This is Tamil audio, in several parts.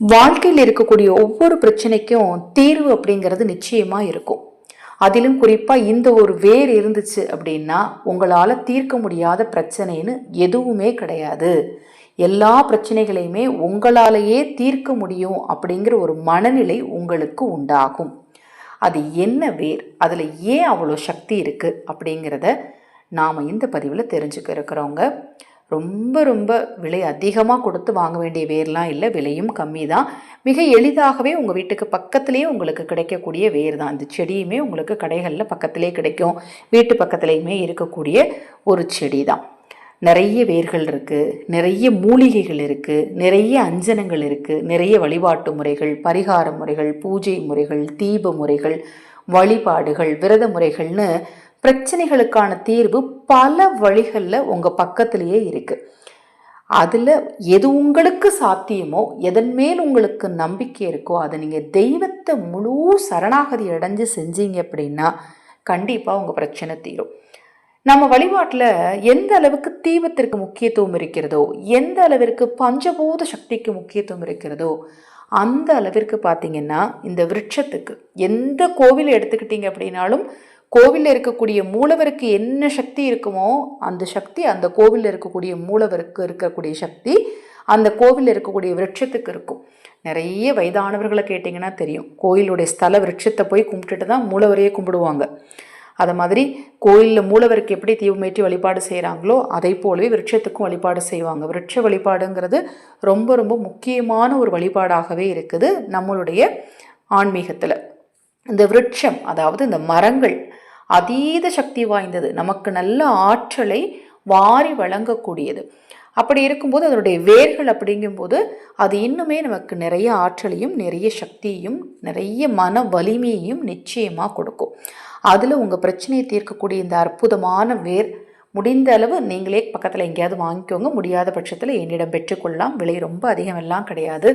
வாழ்க்கையில் இருக்கக்கூடிய ஒவ்வொரு பிரச்சனைக்கும் தீர்வு அப்படிங்கிறது நிச்சயமா இருக்கும். அதிலும் குறிப்பா இந்த ஒரு வேர் இருந்துச்சு அப்படின்னா உங்களால தீர்க்க முடியாத பிரச்சனைன்னு எதுவுமே கிடையாது. எல்லா பிரச்சனைகளையுமே உங்களாலேயே தீர்க்க முடியும் அப்படிங்கிற ஒரு மனநிலை உங்களுக்கு உண்டாகும். அது என்ன வேர், அதில் ஏன் அவ்வளோ சக்தி இருக்குது அப்படிங்கிறத நாம் இந்த பதிவில் தெரிஞ்சுக்க இருக்கிறோங்க. ரொம்ப ரொம்ப விலை அதிகமாக கொடுத்து வாங்க வேண்டிய வேர்லாம் இல்லை, விலையும் கம்மி தான். மிக எளிதாகவே உங்கள் வீட்டுக்கு பக்கத்துலேயே உங்களுக்கு கிடைக்கக்கூடிய வேர் தான். இந்த செடியுமே உங்களுக்கு கடைகளில் பக்கத்துலேயே கிடைக்கும், வீட்டு பக்கத்துலேயுமே இருக்கக்கூடிய ஒரு செடி தான். நிறைய வேர்கள் இருக்குது, நிறைய மூலிகைகள் இருக்குது, நிறைய அஞ்சனங்கள் இருக்குது, நிறைய வழிபாட்டு முறைகள், பரிகார முறைகள், பூஜை முறைகள், தீப முறைகள், வழிபாடுகள், விரத முறைகள்னு பிரச்சனைகளுக்கான தீர்வு பல வழிகளில் உங்கள் பக்கத்திலேயே இருக்குது. அதில் எது உங்களுக்கு சாத்தியமோ, எதன் மேல் உங்களுக்கு நம்பிக்கை இருக்கோ அதை நீங்கள் தெய்வத்தை முழு சரணாகதி அடைஞ்சு செஞ்சீங்க அப்படின்னா கண்டிப்பாக உங்கள் பிரச்சனை தீரும். நம்ம வழிபாட்டில் எந்த அளவுக்கு தீபத்திற்கு முக்கியத்துவம் இருக்கிறதோ, எந்த அளவிற்கு பஞ்சபூத சக்திக்கு முக்கியத்துவம் இருக்கிறதோ, அந்த அளவிற்கு பார்த்தீங்கன்னா இந்த விருட்சத்துக்கு எந்த கோவில் எடுத்துக்கிட்டீங்க அப்படின்னாலும் கோவிலில் இருக்கக்கூடிய மூலவருக்கு என்ன சக்தி இருக்குமோ அந்த சக்தி அந்த கோவிலில் இருக்கக்கூடிய மூலவருக்கு இருக்கக்கூடிய சக்தி அந்த கோவிலில் இருக்கக்கூடிய விருட்சத்துக்கு இருக்கும். நிறைய வயதானவர்களை கேட்டிங்கன்னா தெரியும், கோயிலுடைய ஸ்தல விருட்சத்தை போய் கும்பிட்டுட்டு தான் மூலவரையே கும்பிடுவாங்க. அதை மாதிரி கோயிலில் மூலவருக்கு எப்படி தீபமேற்றி வழிபாடு செய்கிறாங்களோ அதை போலவே விருட்சத்துக்கும் வழிபாடு செய்வாங்க. விருட்ச வழிபாடுங்கிறது ரொம்ப ரொம்ப முக்கியமான ஒரு வழிபாடாகவே இருக்குது நம்மளுடைய ஆன்மீகத்தில். இந்த விருட்சம், அதாவது இந்த மரங்கள் அதீத சக்தி வாய்ந்தது, நமக்கு நல்ல ஆற்றலை வாரி வழங்கக்கூடியது. அப்படி இருக்கும்போது அதனுடைய வேர்கள் அப்படிங்கும்போது அது இன்னுமே நமக்கு நிறைய ஆற்றலையும் நிறைய சக்தியையும் நிறைய மன வலிமையையும் நிச்சயமாக கொடுக்கும். அதில் உங்கள் பிரச்சனையை தீர்க்கக்கூடிய இந்த அற்புதமான வேர் முடிந்த அளவு நீங்களே பக்கத்தில் எங்கேயாவது வாங்கிக்கோங்க. முடியாத பட்சத்தில் என்னிடம் பெற்றுக்கொள்ளலாம். விலை ரொம்ப அதிகமெல்லாம் கிடையாது,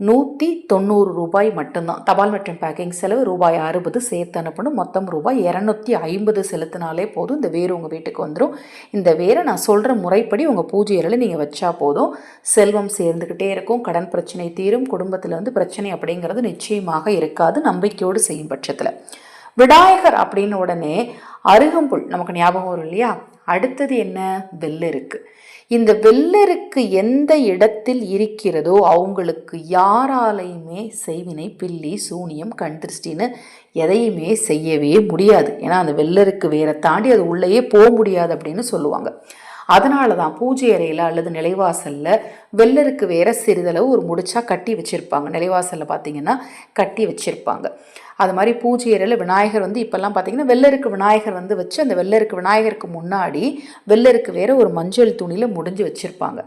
190 ரூபாய் மட்டும்தான். தபால் மற்றும் பேக்கிங் செலவு ரூபாய் 60 சேர்த்து அனுப்பணும். மொத்தம் ரூபாய் 250 செலுத்தினாலே போதும், இந்த வேர் உங்கள் வீட்டுக்கு வந்துடும். இந்த வேரை நான் சொல்கிற முறைப்படி உங்கள் பூஜை அறையில் நீங்கள் வச்சா போதும், செல்வம் சேர்ந்துக்கிட்டே இருக்கும், கடன் பிரச்சனை தீரும், குடும்பத்தில் பிரச்சனை அப்படிங்கிறது நிச்சயமாக இருக்காது நம்பிக்கையோடு செய்யும் பட்சத்தில். விநாயகர் அப்படின்னு உடனே அருகம்புல் நமக்கு ஞாபகம் வரும் இல்லையா? அடுத்தது என்ன? வெள்ளெருக்கு. இந்த வெள்ளெருக்கு எந்த இடத்தில் இருக்கிறதோ அவங்களுக்கு யாராலையுமே செய்வினை, பில்லி, சூனியம், கண் திருஷ்டின்னு எதையுமே செய்யவே முடியாது. ஏன்னா அந்த வெள்ளெருக்கு வேற தாண்டி அது உள்ளேயே போக முடியாது அப்படின்னு சொல்லுவாங்க. அதனால தான் பூஜை அறையில் அல்லது நிலைவாசலில் வெள்ளெருக்கு வேற சிறிதளவு ஒரு முடிச்சா கட்டி வச்சுருப்பாங்க. நிலைவாசலில் பார்த்தீங்கன்னா கட்டி வச்சுருப்பாங்க. அது மாதிரி பூஜை அறையில் விநாயகர் இப்போல்லாம் பார்த்தீங்கன்னா வெள்ளெருக்கு விநாயகர் வச்சு அந்த வெள்ளெருக்கு விநாயகருக்கு முன்னாடி வெள்ளெருக்கு வேற ஒரு மஞ்சள் துணியில் முடிஞ்சு வச்சுருப்பாங்க.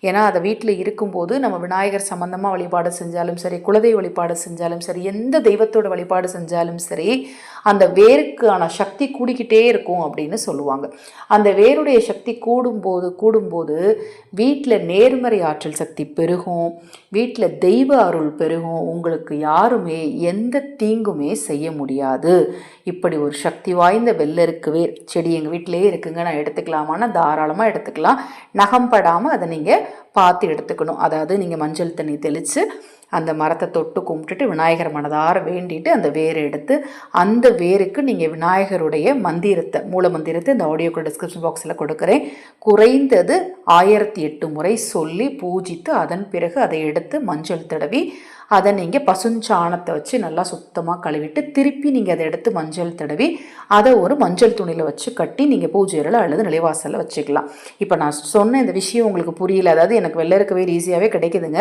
ஏன்னா அதை வீட்டில் இருக்கும்போது நம்ம விநாயகர் சம்மந்தமாக வழிபாடு செஞ்சாலும் சரி, குலதெய்வ வழிபாடு செஞ்சாலும் சரி, எந்த தெய்வத்தோட வழிபாடு செஞ்சாலும் சரி, அந்த வேருக்கான சக்தி கூடிக்கிட்டே இருக்கும் அப்படின்னு சொல்லுவாங்க. அந்த வேருடைய சக்தி கூடும்போது வீட்டில் நேர்மறை ஆற்றல் சக்தி பெருகும், வீட்டில் தெய்வ அருள் பெருகும், உங்களுக்கு யாருமே எந்த தீங்குமே செய்ய முடியாது. இப்படி ஒரு சக்தி வாய்ந்த வெள்ளெருக்கு வேர் செடி எங்கள் வீட்டிலேயே இருக்குங்க, நான் எடுத்துக்கலாமான்னா தாராளமாக எடுத்துக்கலாம். நகம் படாமல் அதை நீங்கள் பார்த்து எடுத்துக்கணும். அதாவது நீங்கள் மஞ்சள் தண்ணி தெளித்து அந்த மரத்தை தொட்டு கும்பிட்டுட்டு விநாயகர் மனதார வேண்டிட்டு அந்த வேரை எடுத்து அந்த வேருக்கு நீங்கள் விநாயகருடைய மந்திரத்தை, மூல மந்திரத்தை இந்த ஆடியோக்கு டிஸ்கிரிப்ஷன் பாக்ஸில் கொடுக்குறேன், குறைந்தது 1008 முறை சொல்லி பூஜித்து அதன் பிறகு அதை எடுத்து மஞ்சள் தடவி அதை நீங்கள் பசுஞ்சாணத்தை வச்சு நல்லா சுத்தமாக கழுவிட்டு திருப்பி நீங்கள் அதை எடுத்து மஞ்சள் தடவி அதை ஒரு மஞ்சள் துணியில் வச்சு கட்டி நீங்கள் பூஜை அறையில் அல்லது நிலைவாசலில் வச்சுக்கலாம். இப்போ நான் சொன்ன இந்த விஷயம் உங்களுக்கு புரியல, அதாவது எனக்கு வெள்ளெருக்கு வேர் ஈஸியாகவே கிடைக்குதுங்க,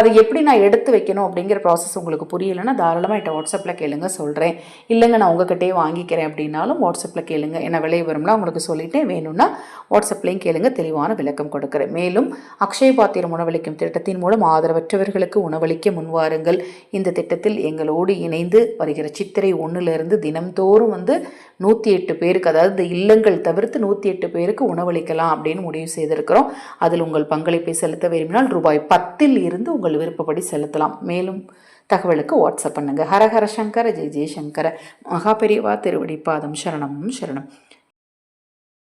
அதை எப்படி நான் எடுத்து வைக்கணும் அப்படிங்கிற ப்ராசஸ் உங்களுக்கு புரியலைன்னா தாராளமாக என்கிட்ட வாட்ஸ்அப்பில் கேளுங்க, சொல்கிறேன். இல்லைங்க நான் உங்ககிட்டயே வாங்கிக்கிறேன் அப்படின்னாலும் வாட்ஸ்அப்பில் கேளுங்க. என்ன விலை வரும்லாம் உங்களுக்கு சொல்லிட்டேன், வேணும்னா வாட்ஸ்அப்லேயும் கேளுங்க, தெளிவான விளக்கம் கொடுக்குறேன். மேலும் அக்ஷய பாத்திரம் உணவளிக்கும் திட்டத்தின் மூலம் ஆதரவற்றவர்களுக்கு உணவளிக்க முன்வார். இந்த திட்டத்தில் எங்களோடு இணைந்து வருகிற சித்திரை 1 தினம்தோறும் 108 பேருக்கு, அதாவது இல்லங்கள் தவிர்த்து 108 பேருக்கு உணவளிக்கலாம் அப்படின்னு முடிவு செய்திருக்கிறோம். அதில் உங்கள் பங்களிப்பை செலுத்த விரும்பினால் ரூபாய் 10 உங்கள் விருப்பப்படி செலுத்தலாம். மேலும் தகவலுக்கு வாட்ஸ்அப் பண்ணுங்க. ஹரஹர சங்கர, ஜெய ஜெயசங்கர, மகா பெரியவா திருவடி பாதம் சரணம் சரணம்.